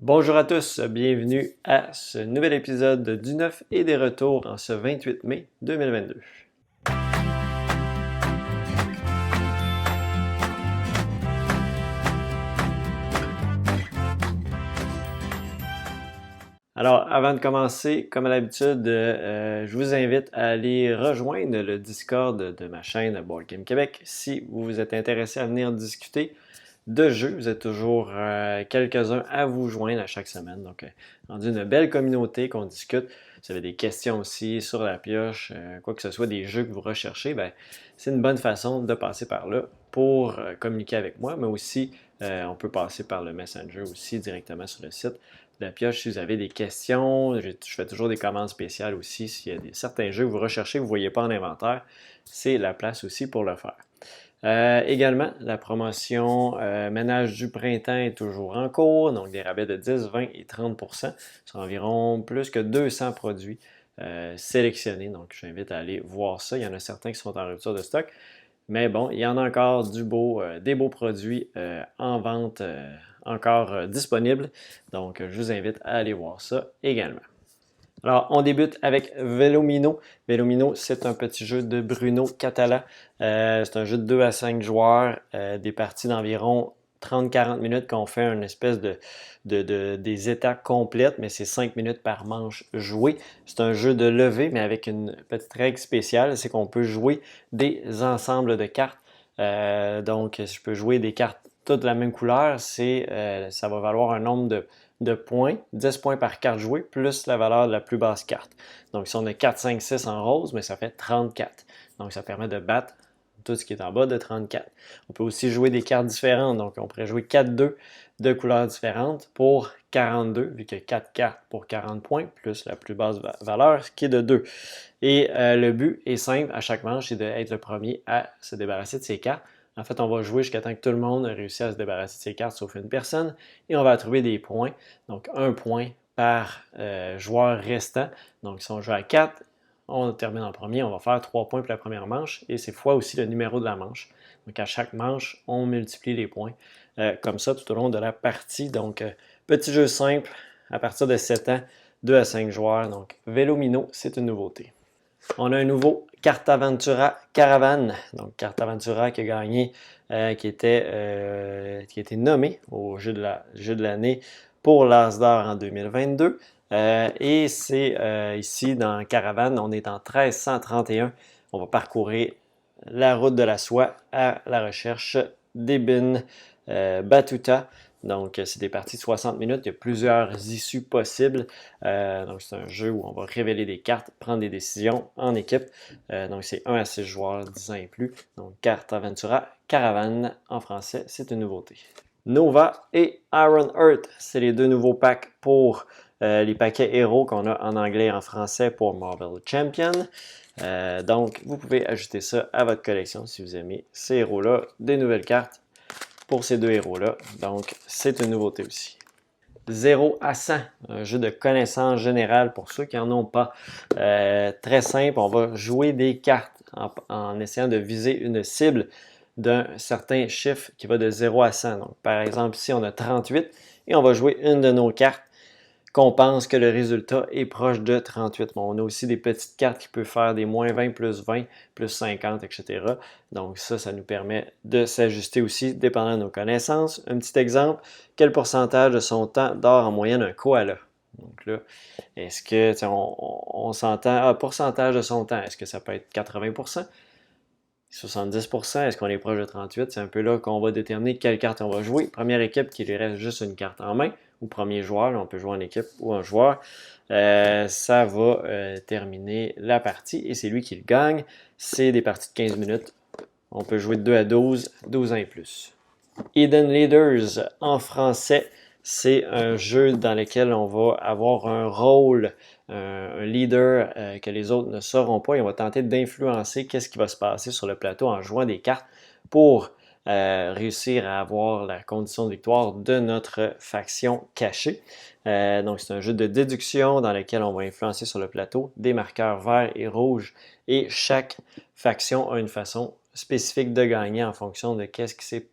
Bonjour à tous, bienvenue à ce nouvel épisode du 9 et des retours en ce 28 mai 2022. Alors, avant de commencer, comme à l'habitude, je vous invite à aller rejoindre le Discord de ma chaîne Board Game Québec si vous vous êtes intéressé à venir discuter de jeux. Vous êtes toujours quelques-uns à vous joindre à chaque semaine. Donc, rendu une belle communauté qu'on discute. Vous avez des questions aussi sur la pioche, quoi que ce soit des jeux que vous recherchez, ben, c'est une bonne façon de passer par là pour communiquer avec moi, mais aussi on peut passer par le Messenger aussi directement sur le site de la pioche si vous avez des questions. Je fais toujours des commandes spéciales aussi s'il y a certains jeux que vous recherchez, que vous ne voyez pas en inventaire. C'est la place aussi pour le faire. Également, la promotion ménage du printemps est toujours en cours, donc des rabais de 10, 20 et 30% sur environ plus que 200 produits sélectionnés. Donc, je vous invite à aller voir ça. Il y en a certains qui sont en rupture de stock, mais bon, il y en a encore des beaux produits en vente encore disponibles. Donc, je vous invite à aller voir ça également. Alors, on débute avec Velomino. Velomino, c'est un petit jeu de Bruno Catala. C'est un jeu de 2 à 5 joueurs, des parties d'environ 30-40 minutes qu'on fait une espèce des étapes complètes, mais c'est 5 minutes par manche jouée. C'est un jeu de levée, mais avec une petite règle spéciale, c'est qu'on peut jouer des ensembles de cartes. Donc, je peux jouer des cartes toutes de la même couleur, ça va valoir un nombre de points, 10 points par carte jouée, plus la valeur de la plus basse carte. Donc, si on a 4, 5, 6 en rose, mais ça fait 34. Donc, ça permet de battre tout ce qui est en bas de 34. On peut aussi jouer des cartes différentes. Donc, on pourrait jouer 4-2 de couleurs différentes pour 42, vu qu'il y a 4 cartes pour 40 points, plus la plus basse valeur, qui est de 2. Et le but est simple à chaque manche, c'est d'être le premier à se débarrasser de ses cartes. En fait, on va jouer jusqu'à temps que tout le monde a réussi à se débarrasser de ses cartes, sauf une personne, et on va attribuer des points. Donc, un point par joueur restant. Donc, si on joue à 4, on termine en premier, on va faire 3 points pour la première manche, et c'est fois aussi le numéro de la manche. Donc, à chaque manche, on multiplie les points comme ça tout au long de la partie. Donc, petit jeu simple, à partir de 7 ans, 2 à 5 joueurs. Donc, Velomino, c'est une nouveauté. On a un nouveau Cartaventura Caravane. Donc, Cartaventura qui a gagné, qui a été nommé au jeu de l'année pour l'As d'or en 2022. Et c'est ici dans Caravane, on est en 1331. On va parcourir la route de la soie à la recherche d'Ibn Battuta. Donc, c'est des parties de 60 minutes. Il y a plusieurs issues possibles. Donc, c'est un jeu où on va révéler des cartes, prendre des décisions en équipe. Donc, c'est 1 à 6 joueurs, 10 ans et plus. Donc, Carte Aventura Caravane en français, c'est une nouveauté. Nova et Iron Earth, c'est les deux nouveaux packs pour les paquets héros qu'on a en anglais et en français pour Marvel Champion. Donc, vous pouvez ajouter ça à votre collection si vous aimez ces héros-là, des nouvelles cartes pour ces deux héros-là. Donc, c'est une nouveauté aussi. 0 à 100, un jeu de connaissance générale pour ceux qui n'en ont pas. Très simple, on va jouer des cartes en essayant de viser une cible d'un certain chiffre qui va de 0 à 100. Donc, par exemple, ici, on a 38 et on va jouer une de nos cartes qu'on pense que le résultat est proche de 38. Bon, on a aussi des petites cartes qui peuvent faire des moins 20, plus 20, plus 50, etc. Donc ça nous permet de s'ajuster aussi dépendant de nos connaissances. Un petit exemple, quel pourcentage de son temps dort en moyenne un koala? Donc là, est-ce que, on s'entend, pourcentage de son temps, est-ce que ça peut être 80%? 70%, est-ce qu'on est proche de 38? C'est un peu là qu'on va déterminer quelle carte on va jouer. Première équipe qui lui reste juste une carte en main, ou premier joueur, là, on peut jouer en équipe ou en joueur. Ça va terminer la partie et c'est lui qui le gagne. C'est des parties de 15 minutes. On peut jouer de 2 à 12, 12 ans et plus. Hidden Leaders en français, c'est un jeu dans lequel on va avoir un rôle, un leader que les autres ne sauront pas et on va tenter d'influencer qu'est-ce qui va se passer sur le plateau en jouant des cartes pour réussir à avoir la condition de victoire de notre faction cachée. Donc c'est un jeu de déduction dans lequel on va influencer sur le plateau des marqueurs verts et rouges et chaque faction a une façon spécifique de gagner en fonction de qu'est-ce qui s'est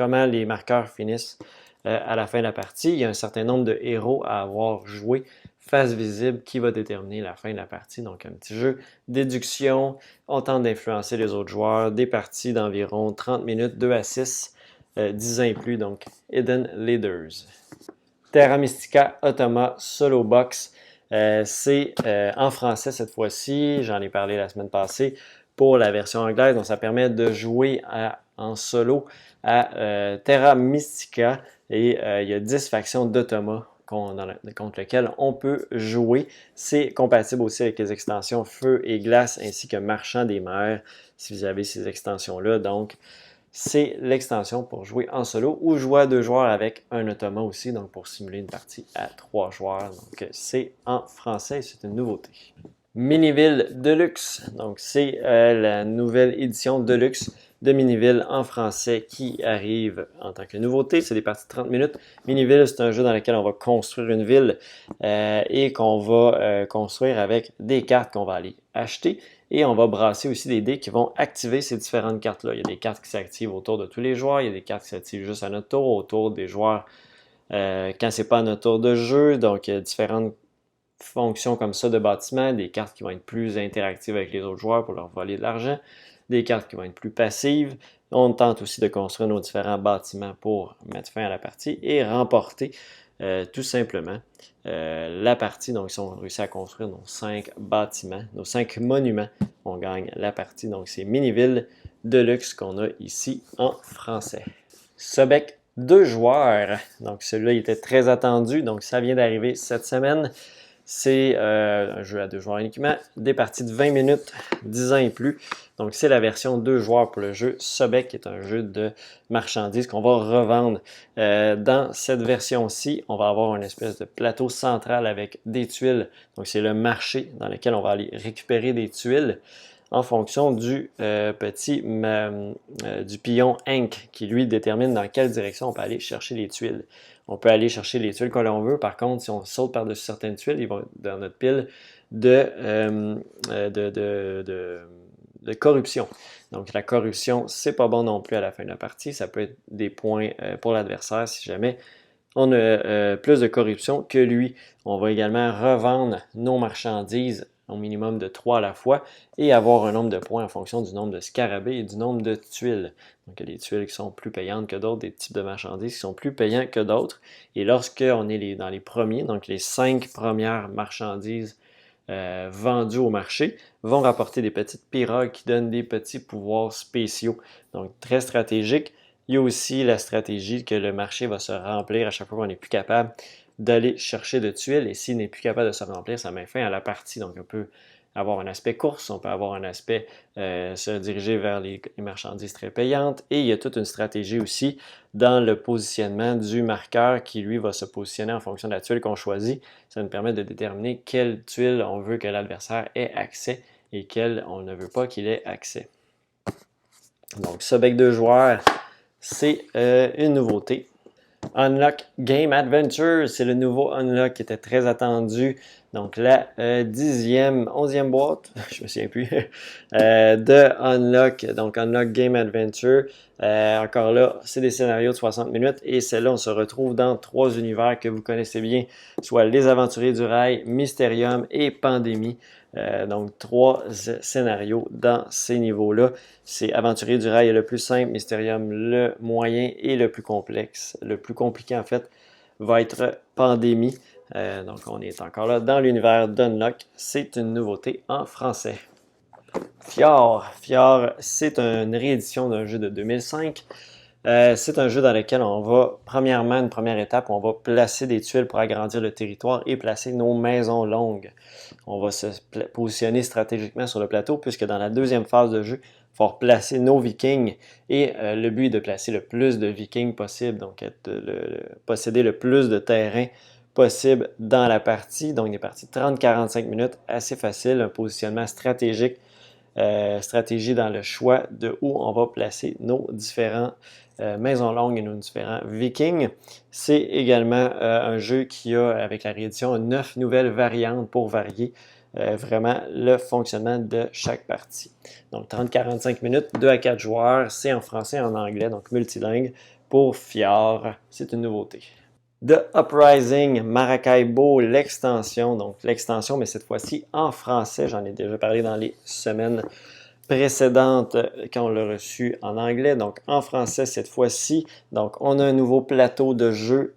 comment les marqueurs finissent à la fin de la partie. Il y a un certain nombre de héros à avoir joué face visible qui va déterminer la fin de la partie. Donc, un petit jeu déduction. On tente d'influencer les autres joueurs. Des parties d'environ 30 minutes, 2 à 6, 10 ans et plus. Donc, Hidden Leaders. Terra Mystica Automa Solo Box. C'est en français cette fois-ci. J'en ai parlé la semaine passée pour la version anglaise. Donc, ça permet de jouer en solo à Terra Mystica. Et il y a 10 factions d'Automa contre lesquelles on peut jouer. C'est compatible aussi avec les extensions Feu et Glace ainsi que Marchand des mers si vous avez ces extensions-là. Donc, c'est l'extension pour jouer en solo ou jouer à 2 joueurs avec un Automa aussi, donc pour simuler une partie à 3 joueurs. Donc, c'est en français, c'est une nouveauté. Miniville Deluxe, donc c'est la nouvelle édition Deluxe de Miniville en français qui arrive en tant que nouveauté. C'est des parties de 30 minutes. Miniville, c'est un jeu dans lequel on va construire une ville et qu'on va construire avec des cartes qu'on va aller acheter. Et on va brasser aussi des dés qui vont activer ces différentes cartes-là. Il y a des cartes qui s'activent autour de tous les joueurs. Il y a des cartes qui s'activent juste à notre tour, autour des joueurs quand c'est pas à notre tour de jeu. Donc, il y a différentes fonctions comme ça de bâtiments, des cartes qui vont être plus interactives avec les autres joueurs pour leur voler de l'argent, des cartes qui vont être plus passives. On tente aussi de construire nos différents bâtiments pour mettre fin à la partie et remporter tout simplement la partie. Donc, si on réussit à construire nos 5 bâtiments, nos 5 monuments, on gagne la partie. Donc, c'est Miniville Deluxe qu'on a ici en français. Sobek 2 joueurs. Donc, celui-là, il était très attendu. Donc, ça vient d'arriver cette semaine. C'est un jeu à 2 joueurs uniquement, des parties de 20 minutes, 10 ans et plus. Donc, c'est la version 2 joueurs pour le jeu Sobek, qui est un jeu de marchandises qu'on va revendre. Dans cette version-ci, on va avoir une espèce de plateau central avec des tuiles. Donc, c'est le marché dans lequel on va aller récupérer des tuiles en fonction du du pion Inc, qui lui détermine dans quelle direction on peut aller chercher les tuiles. On peut aller chercher les tuiles que l'on veut. Par contre, si on saute par-dessus certaines tuiles, ils vont dans notre pile de corruption. Donc, la corruption, c'est pas bon non plus à la fin de la partie. Ça peut être des points pour l'adversaire si jamais on a plus de corruption que lui. On va également revendre nos marchandises au minimum de 3 à la fois et avoir un nombre de points en fonction du nombre de scarabées et du nombre de tuiles. Donc, il y a des tuiles qui sont plus payantes que d'autres, des types de marchandises qui sont plus payants que d'autres. Et lorsqu'on est dans les premiers, donc les 5 premières marchandises vendues au marché, vont rapporter des petites pirogues qui donnent des petits pouvoirs spéciaux. Donc, très stratégique. Il y a aussi la stratégie que le marché va se remplir à chaque fois qu'on n'est plus capable d'aller chercher de tuiles. Et s'il n'est plus capable de se remplir, ça met fin à la partie. Donc, on peut avoir un aspect course, on peut avoir un aspect se diriger vers les marchandises très payantes. Et il y a toute une stratégie aussi dans le positionnement du marqueur qui, lui, va se positionner en fonction de la tuile qu'on choisit. Ça nous permet de déterminer quelle tuile on veut que l'adversaire ait accès et quelle on ne veut pas qu'il ait accès. Donc, Sobek 2 joueurs, c'est une nouveauté. Unlock Game Adventure, c'est le nouveau Unlock qui était très attendu. Donc la 11e boîte, je me souviens plus, de Unlock. Donc Unlock Game Adventure. Encore là, c'est des scénarios de 60 minutes et celle-là, on se retrouve dans 3 univers que vous connaissez bien, soit Les Aventuriers du Rail, Mysterium et Pandémie. Donc 3 scénarios dans ces niveaux-là. C'est Aventurier du Rail le plus simple, Mysterium le moyen et le plus complexe. Le plus compliqué en fait va être Pandémie. Donc on est encore là dans l'univers d'Unlock. C'est une nouveauté en français. Fjord, c'est une réédition d'un jeu de 2005. C'est un jeu dans lequel on va, premièrement, une première étape, on va placer des tuiles pour agrandir le territoire et placer nos maisons longues. On va se positionner stratégiquement sur le plateau puisque dans la deuxième phase de jeu, il faut placer nos vikings et le but est de placer le plus de vikings possible, donc posséder le plus de terrain possible dans la partie. Donc des parties de 30-45 minutes, assez facile, un positionnement stratégique, stratégie dans le choix de où on va placer nos différents maisons longues et nos différents vikings. C'est également un jeu qui a, avec la réédition, 9 nouvelles variantes pour varier vraiment le fonctionnement de chaque partie. Donc 30-45 minutes, 2 à 4 joueurs, c'est en français et en anglais, donc multilingue, pour Fjord. C'est une nouveauté. The Uprising Maracaibo, l'extension. Donc l'extension, mais cette fois-ci en français. J'en ai déjà parlé dans les semaines précédente quand on l'a reçu en anglais, donc en français cette fois-ci. Donc on a un nouveau plateau de jeu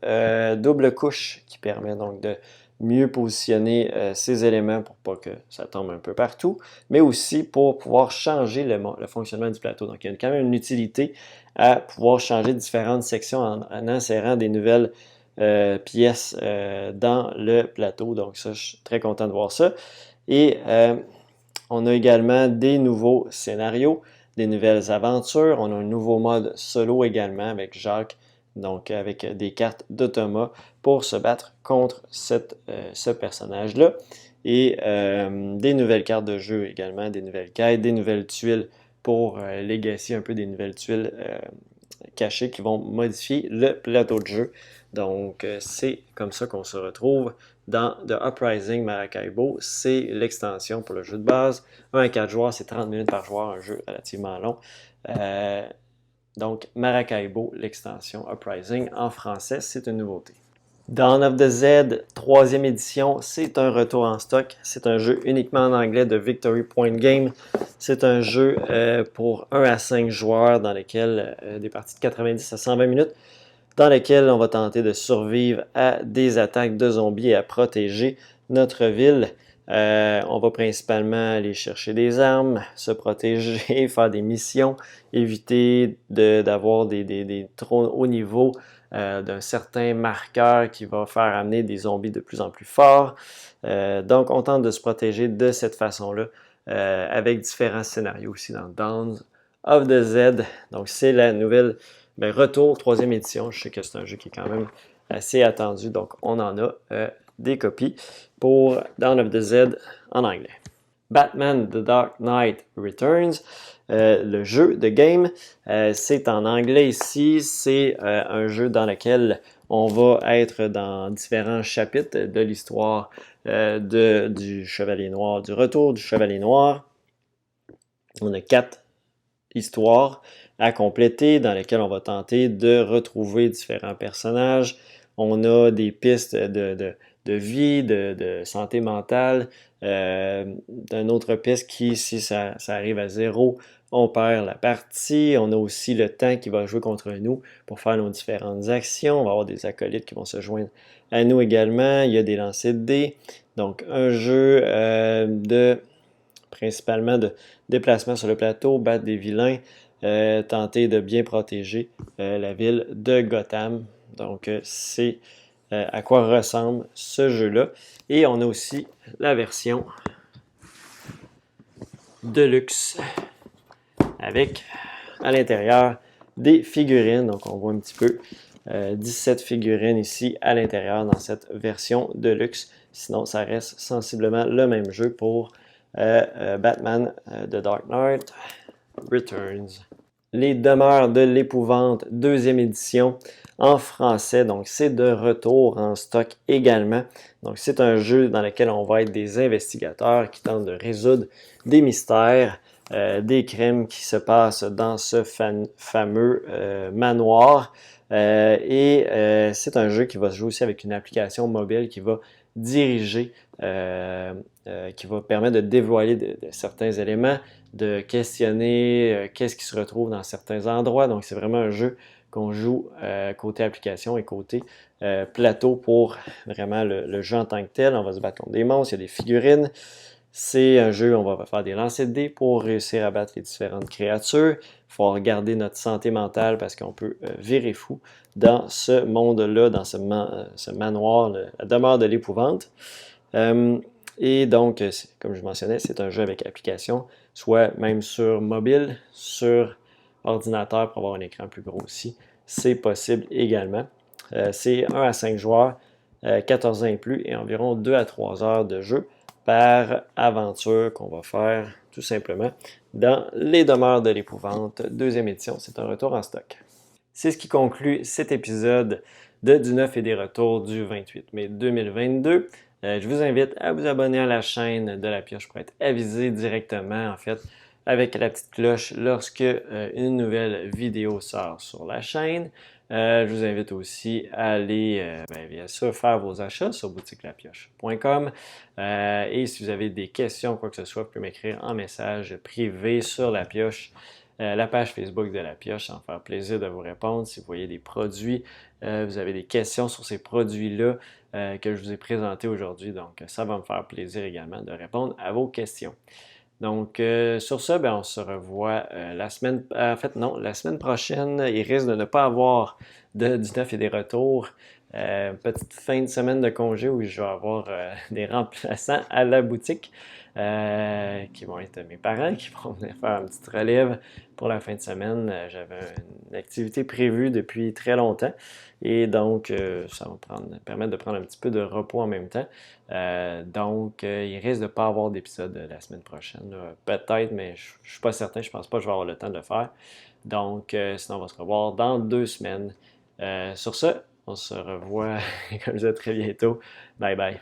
double couche qui permet donc de mieux positionner ces éléments pour pas que ça tombe un peu partout, mais aussi pour pouvoir changer le fonctionnement du plateau. Donc il y a quand même une utilité à pouvoir changer différentes sections en insérant des nouvelles pièces dans le plateau. Donc ça, je suis très content de voir ça. Et on a également des nouveaux scénarios, des nouvelles aventures. On a un nouveau mode solo également avec Jacques, donc avec des cartes d'automat pour se battre contre ce personnage-là. Et des nouvelles cartes de jeu également, des nouvelles quêtes, des nouvelles tuiles pour legacy un peu des nouvelles tuiles cachées qui vont modifier le plateau de jeu. Donc, c'est comme ça qu'on se retrouve dans The Uprising Maracaibo. C'est l'extension pour le jeu de base. 1 à 4 joueurs, c'est 30 minutes par joueur, un jeu relativement long. Donc, Maracaibo, l'extension Uprising en français, c'est une nouveauté. Dawn of the Z, 3e édition, c'est un retour en stock. C'est un jeu uniquement en anglais de Victory Point Game. C'est un jeu pour 1 à 5 joueurs dans lequel des parties de 90 à 120 minutes dans lesquelles on va tenter de survivre à des attaques de zombies et à protéger notre ville. On va principalement aller chercher des armes, se protéger, faire des missions, éviter d'avoir des trop hauts niveaux d'un certain marqueur qui va faire amener des zombies de plus en plus forts. Donc, on tente de se protéger de cette façon-là avec différents scénarios aussi dans Dawn of the Z. Donc, c'est la nouvelle retour, 3e édition. Je sais que c'est un jeu qui est quand même assez attendu, donc on en a des copies pour Dawn of the Z en anglais. Batman The Dark Knight Returns, le jeu de game, c'est en anglais ici. C'est un jeu dans lequel on va être dans différents chapitres de l'histoire du Chevalier Noir, du retour du Chevalier Noir. On a 4 histoires à compléter dans lesquelles on va tenter de retrouver différents personnages. On a des pistes de vie, de santé mentale, d'une autre piste qui, si ça arrive à 0, on perd la partie. On a aussi le temps qui va jouer contre nous pour faire nos différentes actions. On va avoir des acolytes qui vont se joindre à nous également. Il y a des lancers de dés. Donc, un jeu principalement de déplacement sur le plateau, battre des vilains, tenter de bien protéger la ville de Gotham. Donc, c'est à quoi ressemble ce jeu-là. Et on a aussi la version Deluxe avec à l'intérieur des figurines. Donc, on voit un petit peu 17 figurines ici à l'intérieur dans cette version Deluxe. Sinon, ça reste sensiblement le même jeu pour Batman The Dark Knight Returns. Les Demeures de l'Épouvante, 2e édition en français. Donc, c'est de retour en stock également. Donc, c'est un jeu dans lequel on va être des investigateurs qui tentent de résoudre des mystères, des crimes qui se passent dans ce fameux manoir. C'est un jeu qui va se jouer aussi avec une application mobile qui va diriger, qui va permettre de dévoiler de certains éléments, de questionner qu'est-ce qui se retrouve dans certains endroits. Donc, c'est vraiment un jeu qu'on joue côté application et côté plateau pour vraiment le jeu en tant que tel. On va se battre contre des monstres, il y a des figurines. C'est un jeu où on va faire des lancers de dés pour réussir à battre les différentes créatures. Il faut regarder notre santé mentale parce qu'on peut virer fou dans ce monde-là, dans ce manoir, la demeure de l'épouvante. Et donc, comme je mentionnais, c'est un jeu avec application, soit même sur mobile, sur ordinateur pour avoir un écran plus gros aussi. C'est possible également. C'est 1 à 5 joueurs, 14 ans et plus, et environ 2 à 3 heures de jeu par aventure qu'on va faire tout simplement dans Les Demeures de l'Épouvante, 2e édition. C'est un retour en stock. C'est ce qui conclut cet épisode de Du Neuf et des Retours du 28 mai 2022. Je vous invite à vous abonner à la chaîne de La Pioche pour être avisé directement, en fait, avec la petite cloche lorsque une nouvelle vidéo sort sur la chaîne. Je vous invite aussi à aller, bien sûr, faire vos achats sur boutiquelapioche.com. Et si vous avez des questions, quoi que ce soit, vous pouvez m'écrire en message privé sur la pioche, la page Facebook de la pioche. Ça va me faire plaisir de vous répondre. Si vous voyez des produits, vous avez des questions sur ces produits-là que je vous ai présentés aujourd'hui. Donc, ça va me faire plaisir également de répondre à vos questions. Donc, sur ça, ben, on se revoit la semaine... en fait, non, la semaine prochaine, il risque de ne pas avoir du neuf et des retours. Petite fin de semaine de congé où je vais avoir des remplaçants à la boutique qui vont être mes parents, qui vont venir faire une petite relève pour la fin de semaine. J'avais une activité prévue depuis très longtemps et donc ça va permettre de prendre un petit peu de repos en même temps. Donc, il risque de ne pas avoir d'épisode la semaine prochaine. Peut-être, mais je ne suis pas certain. Je ne pense pas que je vais avoir le temps de le faire. Donc, sinon, on va se revoir dans 2 semaines. Sur ce, on se revoit, comme je disais, très bientôt. Bye bye.